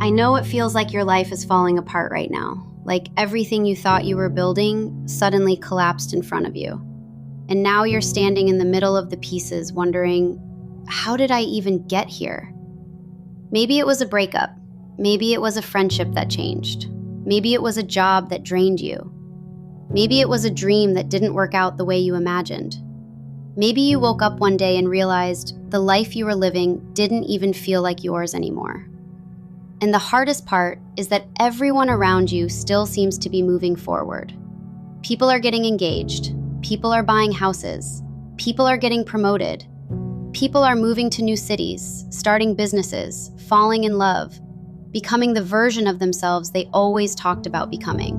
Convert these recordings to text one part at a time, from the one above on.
I know it feels like your life is falling apart right now, like everything you thought you were building suddenly collapsed in front of you. And now you're standing in the middle of the pieces wondering, how did I even get here? Maybe it was a breakup. Maybe it was a friendship that changed. Maybe it was a job that drained you. Maybe it was a dream that didn't work out the way you imagined. Maybe you woke up one day and realized the life you were living didn't even feel like yours anymore. And the hardest part is that everyone around you still seems to be moving forward. People are getting engaged. People are buying houses. People are getting promoted. People are moving to new cities, starting businesses, falling in love, becoming the version of themselves they always talked about becoming.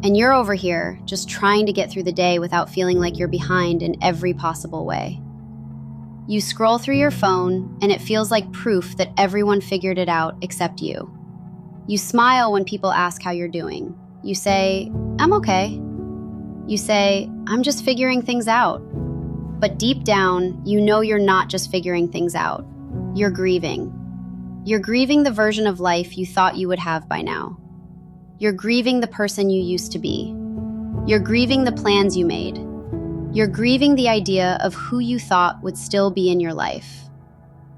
And you're over here just trying to get through the day without feeling like you're behind in every possible way. You scroll through your phone, and it feels like proof that everyone figured it out except you. You smile when people ask how you're doing. You say, "I'm okay." You say, "I'm just figuring things out." But deep down, you know you're not just figuring things out. You're grieving. You're grieving the version of life you thought you would have by now. You're grieving the person you used to be. You're grieving the plans you made. You're grieving the idea of who you thought would still be in your life.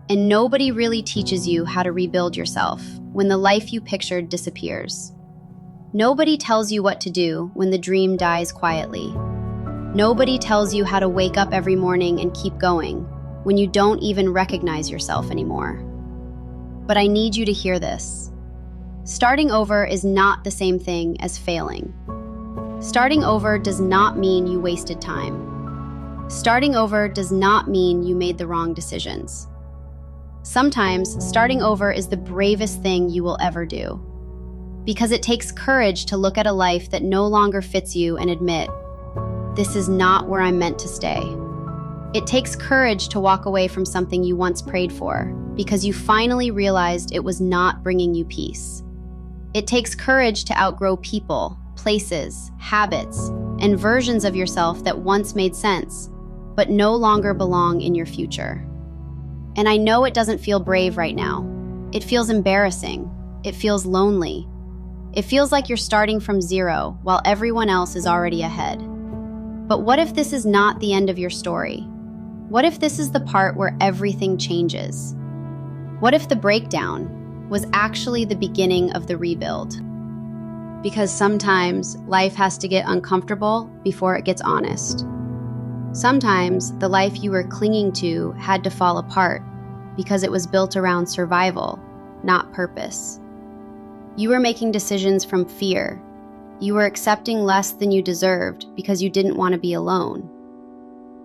And nobody really teaches you how to rebuild yourself when the life you pictured disappears. Nobody tells you what to do when the dream dies quietly. Nobody tells you how to wake up every morning and keep going when you don't even recognize yourself anymore. But I need you to hear this. Starting over is not the same thing as failing. Starting over does not mean you wasted time. Starting over does not mean you made the wrong decisions. Sometimes starting over is the bravest thing you will ever do. Because it takes courage to look at a life that no longer fits you and admit, this is not where I'm meant to stay. It takes courage to walk away from something you once prayed for because you finally realized it was not bringing you peace. It takes courage to outgrow people, places, habits, and versions of yourself that once made sense, but no longer belong in your future. And I know it doesn't feel brave right now. It feels embarrassing. It feels lonely. It feels like you're starting from zero while everyone else is already ahead. But what if this is not the end of your story? What if this is the part where everything changes? What if the breakdown was actually the beginning of the rebuild? Because sometimes life has to get uncomfortable before it gets honest. Sometimes the life you were clinging to had to fall apart because it was built around survival, not purpose. You were making decisions from fear. You were accepting less than you deserved because you didn't want to be alone.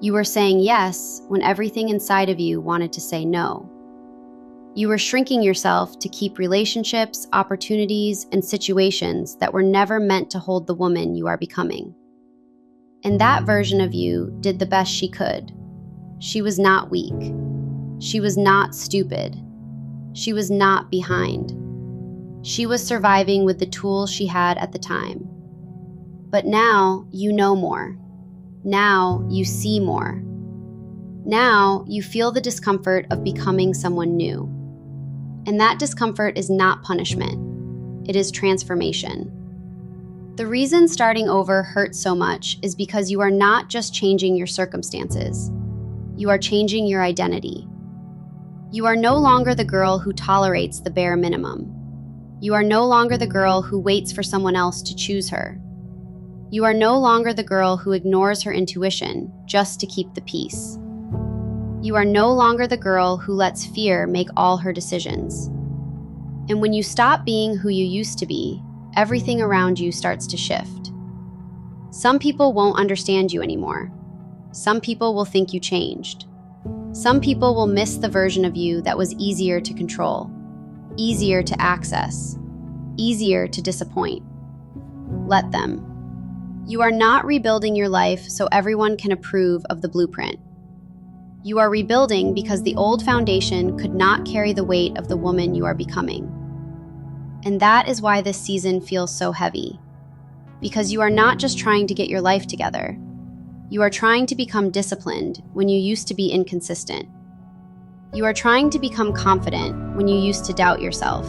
You were saying yes when everything inside of you wanted to say no. You were shrinking yourself to keep relationships, opportunities, and situations that were never meant to hold the woman you are becoming. And that version of you did the best she could. She was not weak. She was not stupid. She was not behind. She was surviving with the tools she had at the time. But now you know more. Now you see more. Now you feel the discomfort of becoming someone new. And that discomfort is not punishment. It is transformation. The reason starting over hurts so much is because you are not just changing your circumstances. You are changing your identity. You are no longer the girl who tolerates the bare minimum. You are no longer the girl who waits for someone else to choose her. You are no longer the girl who ignores her intuition just to keep the peace. You are no longer the girl who lets fear make all her decisions. And when you stop being who you used to be, everything around you starts to shift. Some people won't understand you anymore. Some people will think you changed. Some people will miss the version of you that was easier to control, easier to access, easier to disappoint. Let them. You are not rebuilding your life so everyone can approve of the blueprint. You are rebuilding because the old foundation could not carry the weight of the woman you are becoming. And that is why this season feels so heavy. Because you are not just trying to get your life together. You are trying to become disciplined when you used to be inconsistent. You are trying to become confident when you used to doubt yourself.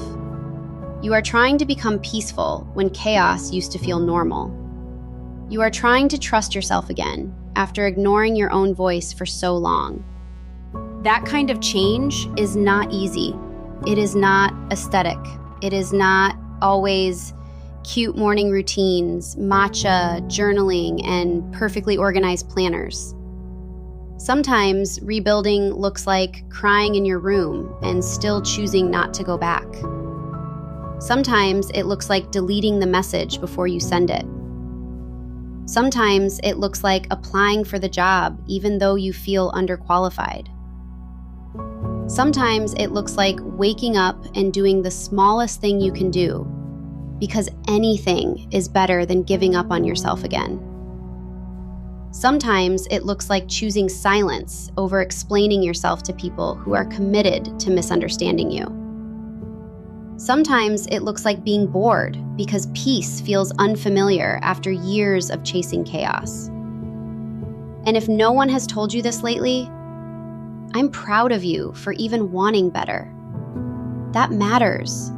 You are trying to become peaceful when chaos used to feel normal. You are trying to trust yourself again after ignoring your own voice for so long. That kind of change is not easy. It is not aesthetic. It is not always cute morning routines, matcha, journaling, and perfectly organized planners. Sometimes rebuilding looks like crying in your room and still choosing not to go back. Sometimes it looks like deleting the message before you send it. Sometimes it looks like applying for the job even though you feel underqualified. Sometimes it looks like waking up and doing the smallest thing you can do, because anything is better than giving up on yourself again. Sometimes it looks like choosing silence over explaining yourself to people who are committed to misunderstanding you. Sometimes it looks like being bored because peace feels unfamiliar after years of chasing chaos. And if no one has told you this lately, I'm proud of you for even wanting better. That matters.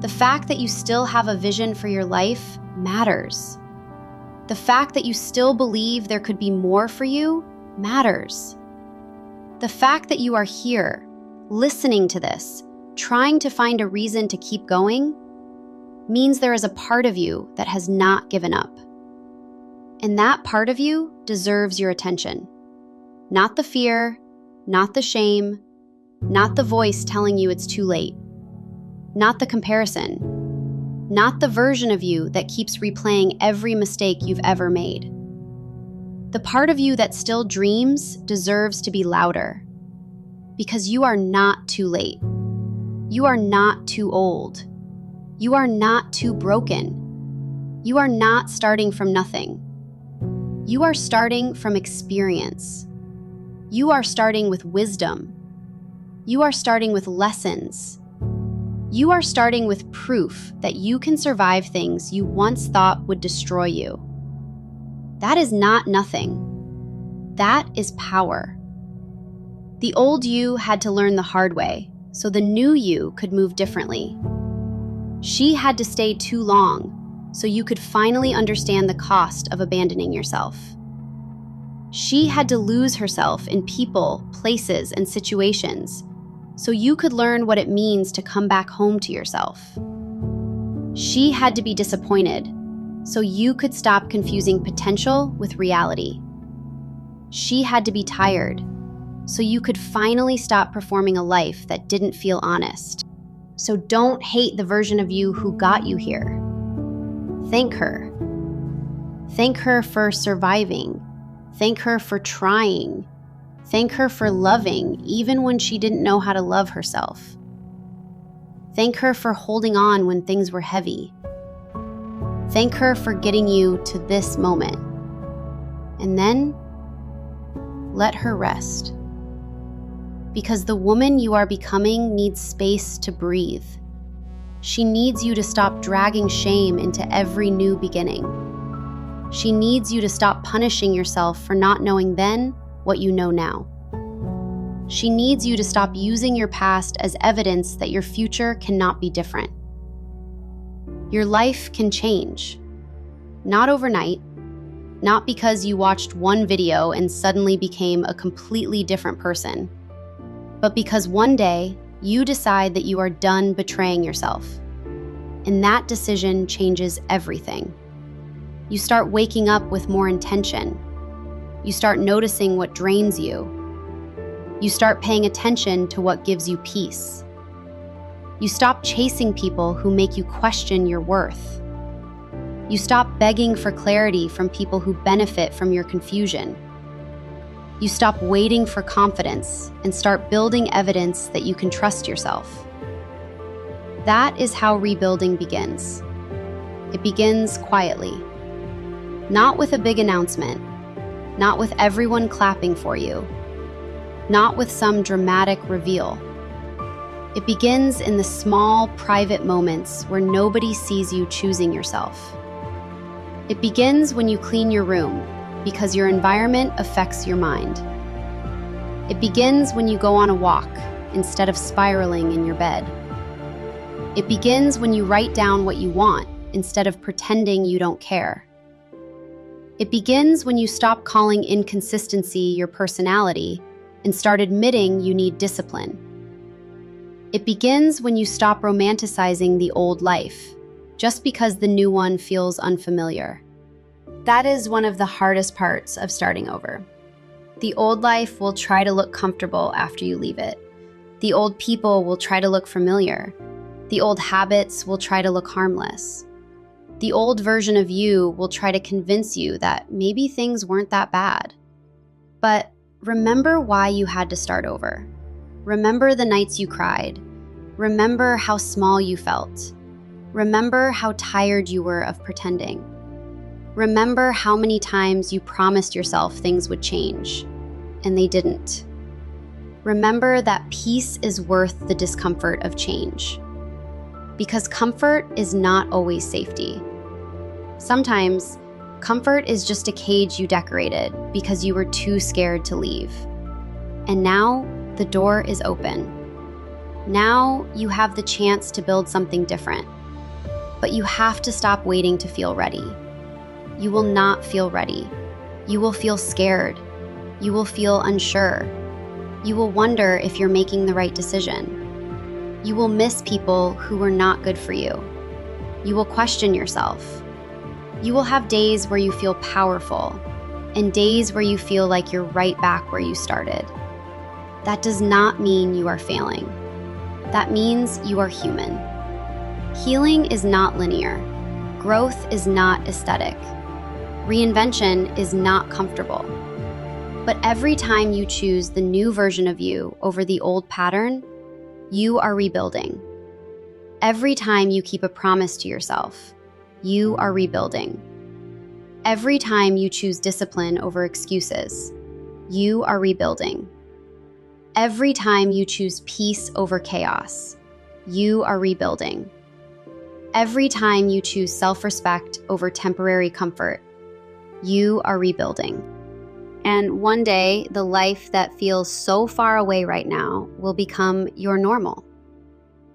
The fact that you still have a vision for your life matters. The fact that you still believe there could be more for you matters. The fact that you are here, listening to this, trying to find a reason to keep going, means there is a part of you that has not given up. And that part of you deserves your attention. Not the fear, not the shame, not the voice telling you it's too late, not the comparison, not the version of you that keeps replaying every mistake you've ever made. The part of you that still dreams deserves to be louder, because you are not too late. You are not too old. You are not too broken. You are not starting from nothing. You are starting from experience. You are starting with wisdom. You are starting with lessons. You are starting with proof that you can survive things you once thought would destroy you. That is not nothing. That is power. The old you had to learn the hard way, so the new you could move differently. She had to stay too long, so you could finally understand the cost of abandoning yourself. She had to lose herself in people, places, and situations, so you could learn what it means to come back home to yourself. She had to be disappointed, so you could stop confusing potential with reality. She had to be tired, so you could finally stop performing a life that didn't feel honest. So don't hate the version of you who got you here. Thank her. Thank her for surviving. Thank her for trying. Thank her for loving even when she didn't know how to love herself. Thank her for holding on when things were heavy. Thank her for getting you to this moment. And then let her rest. Because the woman you are becoming needs space to breathe. She needs you to stop dragging shame into every new beginning. She needs you to stop punishing yourself for not knowing then what you know now. She needs you to stop using your past as evidence that your future cannot be different. Your life can change. Not overnight, not because you watched one video and suddenly became a completely different person, but because one day you decide that you are done betraying yourself. And that decision changes everything. You start waking up with more intention. You start noticing what drains you. You start paying attention to what gives you peace. You stop chasing people who make you question your worth. You stop begging for clarity from people who benefit from your confusion. You stop waiting for confidence and start building evidence that you can trust yourself. That is how rebuilding begins. It begins quietly. Not with a big announcement, not with everyone clapping for you, not with some dramatic reveal. It begins in the small, private moments where nobody sees you choosing yourself. It begins when you clean your room, because your environment affects your mind. It begins when you go on a walk instead of spiraling in your bed. It begins when you write down what you want instead of pretending you don't care. It begins when you stop calling inconsistency your personality and start admitting you need discipline. It begins when you stop romanticizing the old life just because the new one feels unfamiliar. That is one of the hardest parts of starting over. The old life will try to look comfortable after you leave it. The old people will try to look familiar. The old habits will try to look harmless. The old version of you will try to convince you that maybe things weren't that bad. But remember why you had to start over. Remember the nights you cried. Remember how small you felt. Remember how tired you were of pretending. Remember how many times you promised yourself things would change, and they didn't. Remember that peace is worth the discomfort of change. Because comfort is not always safety. Sometimes, comfort is just a cage you decorated because you were too scared to leave. And now, the door is open. Now, you have the chance to build something different. But you have to stop waiting to feel ready. You will not feel ready. You will feel scared. You will feel unsure. You will wonder if you're making the right decision. You will miss people who were not good for you. You will question yourself. You will have days where you feel powerful and days where you feel like you're right back where you started. That does not mean you are failing. That means you are human. Healing is not linear. Growth is not aesthetic. Reinvention is not comfortable. But every time you choose the new version of you over the old pattern, you are rebuilding. Every time you keep a promise to yourself, you are rebuilding. Every time you choose discipline over excuses, you are rebuilding. Every time you choose peace over chaos, you are rebuilding. Every time you choose self-respect over temporary comfort, you are rebuilding. And one day, the life that feels so far away right now will become your normal.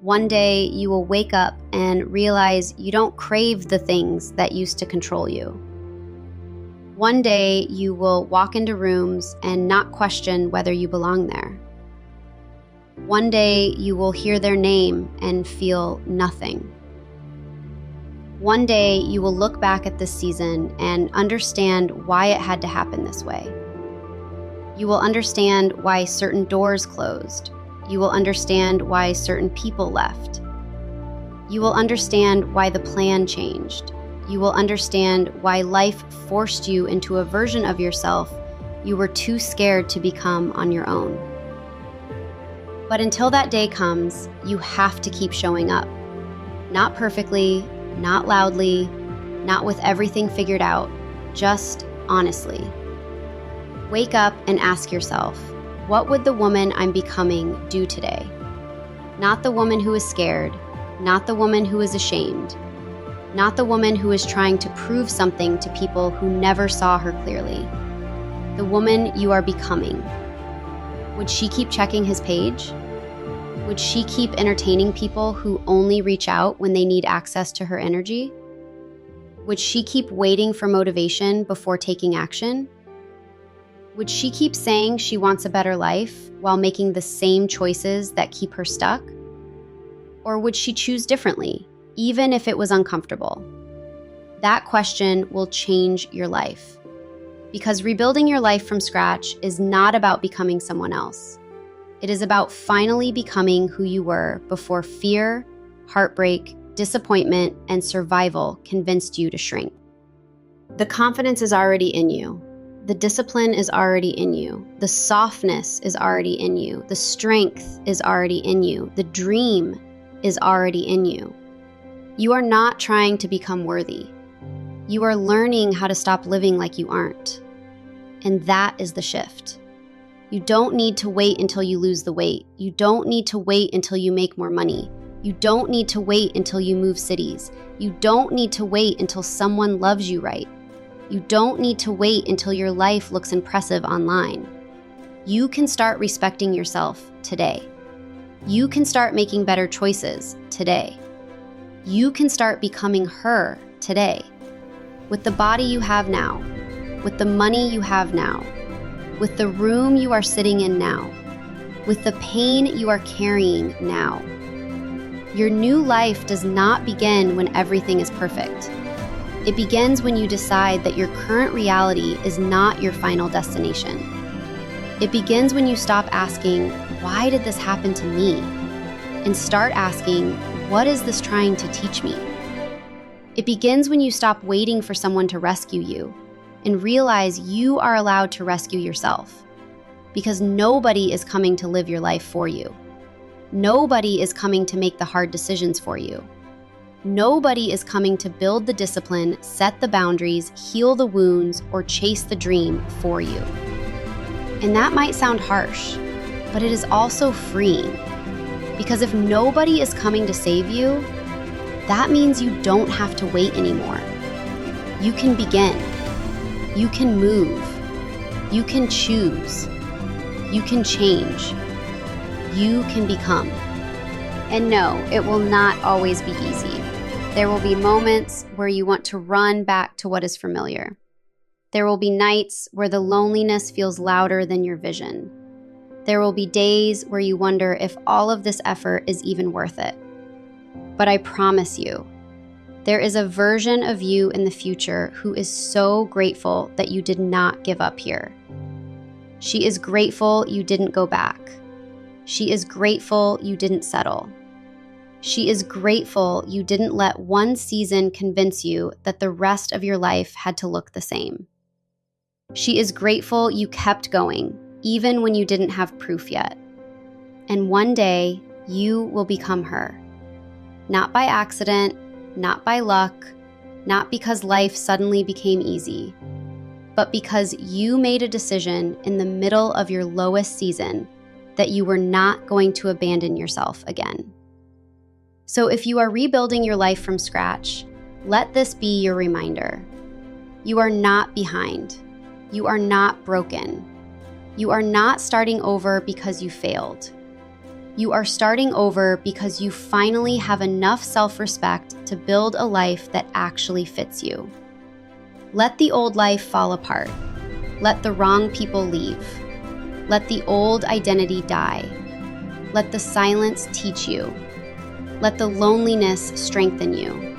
One day, you will wake up and realize you don't crave the things that used to control you. One day, you will walk into rooms and not question whether you belong there. One day, you will hear their name and feel nothing. One day, you will look back at this season and understand why it had to happen this way. You will understand why certain doors closed. You will understand why certain people left. You will understand why the plan changed. You will understand why life forced you into a version of yourself you were too scared to become on your own. But until that day comes, you have to keep showing up. Not perfectly, not loudly, not with everything figured out, just honestly. Wake up and ask yourself, what would the woman I'm becoming do today? Not the woman who is scared, not the woman who is ashamed, not the woman who is trying to prove something to people who never saw her clearly. The woman you are becoming. Would she keep checking his page? Would she keep entertaining people who only reach out when they need access to her energy? Would she keep waiting for motivation before taking action? Would she keep saying she wants a better life while making the same choices that keep her stuck? Or would she choose differently, even if it was uncomfortable? That question will change your life. Because rebuilding your life from scratch is not about becoming someone else. It is about finally becoming who you were before fear, heartbreak, disappointment, and survival convinced you to shrink. The confidence is already in you. The discipline is already in you. The softness is already in you. The strength is already in you. The dream is already in you. You are not trying to become worthy. You are learning how to stop living like you aren't. And that is the shift. You don't need to wait until you lose the weight. You don't need to wait until you make more money. You don't need to wait until you move cities. You don't need to wait until someone loves you right. You don't need to wait until your life looks impressive online. You can start respecting yourself today. You can start making better choices today. You can start becoming her today. With the body you have now, with the money you have now, with the room you are sitting in now, with the pain you are carrying now. Your new life does not begin when everything is perfect. It begins when you decide that your current reality is not your final destination. It begins when you stop asking, why did this happen to me? And start asking, what is this trying to teach me? It begins when you stop waiting for someone to rescue you and realize you are allowed to rescue yourself. Because nobody is coming to live your life for you. Nobody is coming to make the hard decisions for you. Nobody is coming to build the discipline, set the boundaries, heal the wounds, or chase the dream for you. And that might sound harsh, but it is also freeing. Because if nobody is coming to save you, that means you don't have to wait anymore. You can begin. You can move. You can choose. You can change. You can become. And no, it will not always be easy. There will be moments where you want to run back to what is familiar. There will be nights where the loneliness feels louder than your vision. There will be days where you wonder if all of this effort is even worth it. But I promise you, there is a version of you in the future who is so grateful that you did not give up here. She is grateful you didn't go back. She is grateful you didn't settle. She is grateful you didn't let one season convince you that the rest of your life had to look the same. She is grateful you kept going, even when you didn't have proof yet. And one day, you will become her. Not by accident, not by luck, not because life suddenly became easy, but because you made a decision in the middle of your lowest season that you were not going to abandon yourself again. So if you are rebuilding your life from scratch, let this be your reminder. You are not behind. You are not broken. You are not starting over because you failed. You are starting over because you finally have enough self-respect to build a life that actually fits you. Let the old life fall apart. Let the wrong people leave. Let the old identity die. Let the silence teach you. Let the loneliness strengthen you.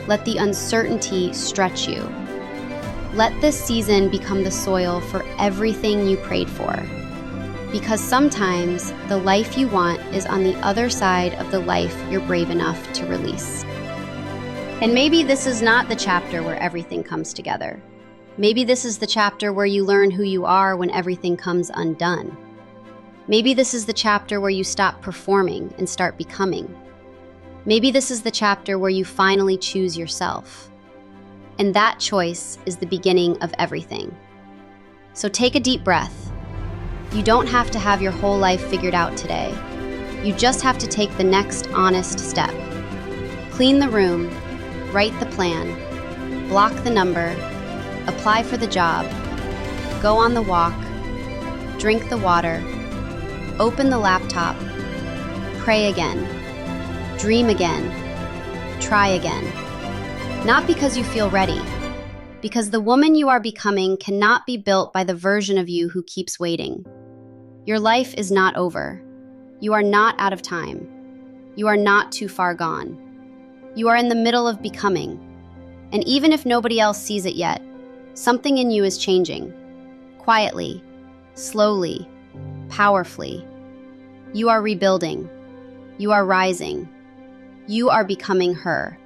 Let the uncertainty stretch you. Let this season become the soil for everything you prayed for. Because sometimes the life you want is on the other side of the life you're brave enough to release. And maybe this is not the chapter where everything comes together. Maybe this is the chapter where you learn who you are when everything comes undone. Maybe this is the chapter where you stop performing and start becoming. Maybe this is the chapter where you finally choose yourself. And that choice is the beginning of everything. So take a deep breath. You don't have to have your whole life figured out today. You just have to take the next honest step. Clean the room, write the plan, block the number, apply for the job, go on the walk, drink the water, open the laptop, pray again, dream again, try again. Not because you feel ready, because the woman you are becoming cannot be built by the version of you who keeps waiting. Your life is not over. You are not out of time. You are not too far gone. You are in the middle of becoming. And even if nobody else sees it yet, something in you is changing. Quietly, slowly, powerfully. You are rebuilding. You are rising. You are becoming her.